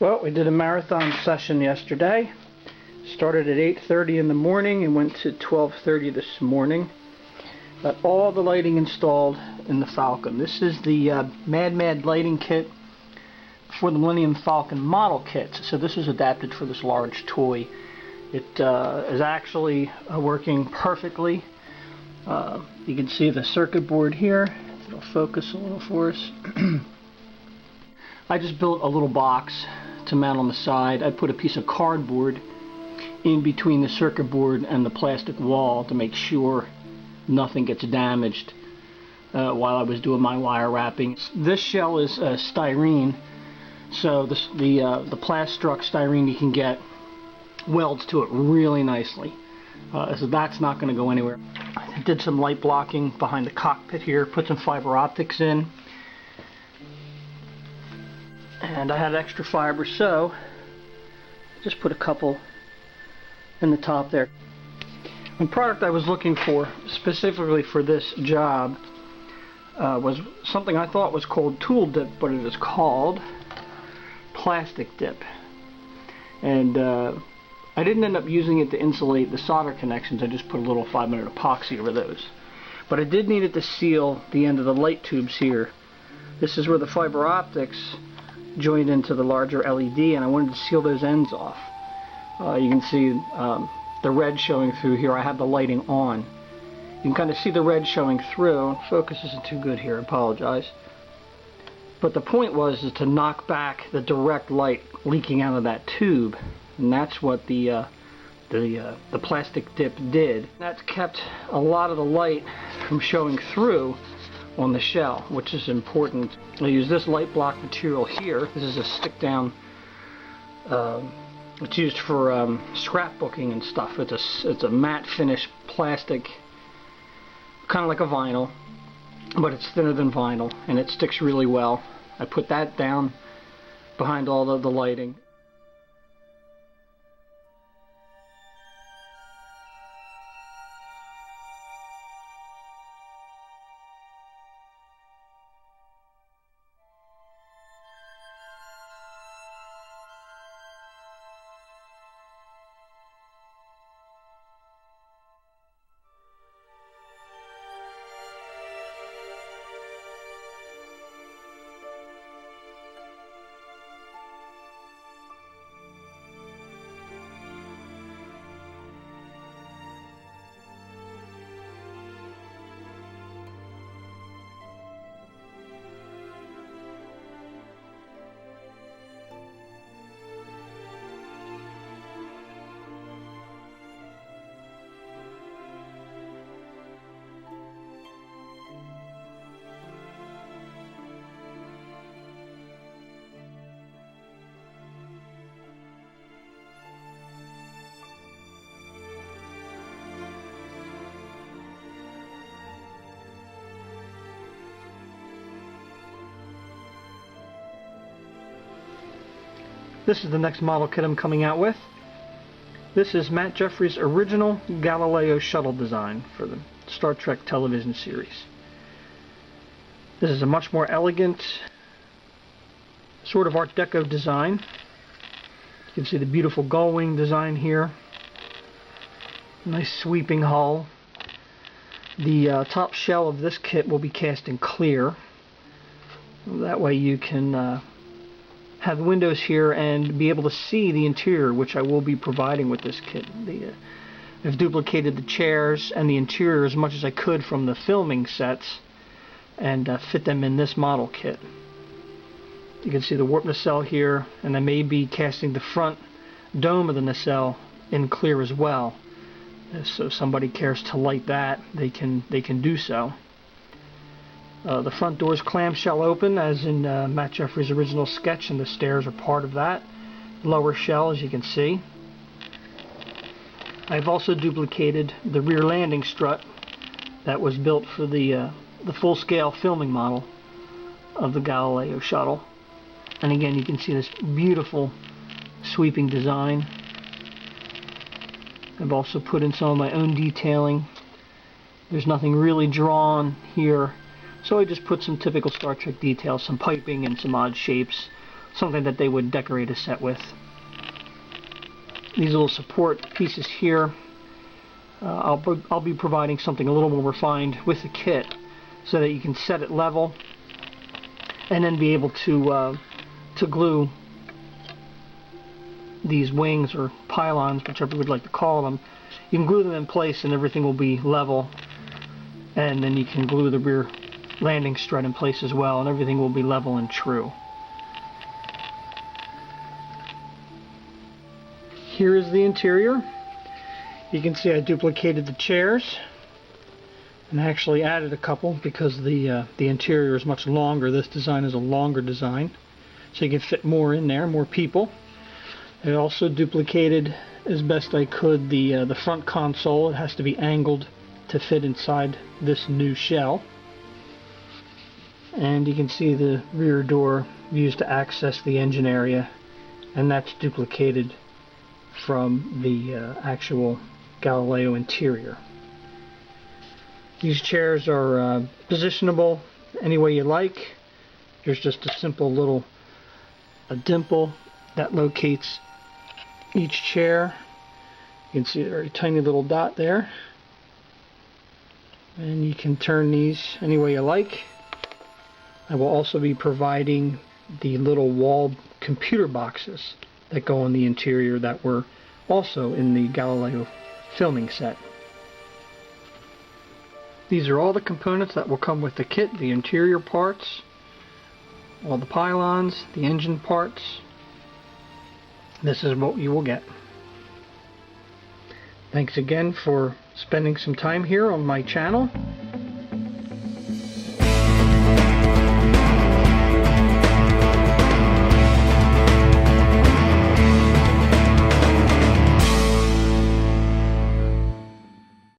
Well, we did a marathon session yesterday. Started at 8:30 in the morning and went to 12:30 this morning. Got all the lighting installed in the Falcon. This is the Mad lighting kit for the Millennium Falcon model kit. So this is adapted for this large toy. It is actually working perfectly. You can see the circuit board here. It'll focus a little for us. I just built a little box to mount on the side. I put a piece of cardboard in between the circuit board and the plastic wall to make sure nothing gets damaged while I was doing my wire wrapping. This shell is styrene, so the Plastruct styrene you can get welds to it really nicely. So that's not going to go anywhere. I did some light blocking behind the cockpit here, put some fiber optics in. And I had extra fiber, so just put a couple in the top there. The product I was looking for specifically for this job was something I thought was called tool dip, but it is called plastic dip. And I didn't end up using it to insulate the solder connections. I just put a little 5-minute epoxy over those. But I did need it to seal the end of the light tubes here. This is where the fiber optics joined into the larger LED, and I wanted to seal those ends off. You can see the red showing through here. I have the lighting on. You can kind of see the red showing through. Focus isn't too good here, I apologize. But the point was to knock back the direct light leaking out of that tube, and that's what the plastic dip did. That kept a lot of the light from showing through on the shell, which is important. I use this light block material here. This is a stick down. It's used for scrapbooking and stuff. It's a matte finish plastic, kind of like a vinyl, but it's thinner than vinyl, and it sticks really well. I put that down behind all of the lighting. This is the next model kit I'm coming out with. This is Matt Jeffries' original Galileo shuttle design for the Star Trek television series. This is a much more elegant, sort of Art Deco design. You can see the beautiful gull wing design here. Nice sweeping hull. The top shell of this kit will be cast in clear. That way you can have windows here and be able to see the interior, which I will be providing with this kit. I've duplicated the chairs and the interior as much as I could from the filming sets and fit them in this model kit. You can see the warp nacelle here, and I may be casting the front dome of the nacelle in clear as well. So if somebody cares to light that, they can do so. The front door is clamshell open, as in Matt Jeffries' original sketch, and the stairs are part of that. Lower shell, as you can see. I've also duplicated the rear landing strut that was built for the full-scale filming model of the Galileo shuttle. And again, you can see this beautiful sweeping design. I've also put in some of my own detailing. There's nothing really drawn here, so I just put some typical Star Trek details, some piping and some odd shapes something that they would decorate a set with. These little support pieces here, I'll be providing something a little more refined with the kit so that you can set it level and then be able to glue these wings or pylons, whichever you would like to call them. You can glue them in place and everything will be level, and then you can glue the rear landing strut in place as well, and everything will be level and true. Here is the interior. You can see I duplicated the chairs and actually added a couple because the interior is much longer. This design is a longer design, so you can fit more in there, more people. I also duplicated as best I could the front console. It has to be angled to fit inside this new shell. And you can see the rear door used to access the engine area, and that's duplicated from the actual Galileo interior. These chairs are positionable any way you like. There's just a simple little dimple that locates each chair. You can see a very tiny little dot there, and you can turn these any way you like. I will also be providing the little wall computer boxes that go on the interior that were also in the Galileo filming set. These are all the components that will come with the kit: the interior parts, all the pylons, the engine parts. This is what you will get. Thanks again for spending some time here on my channel.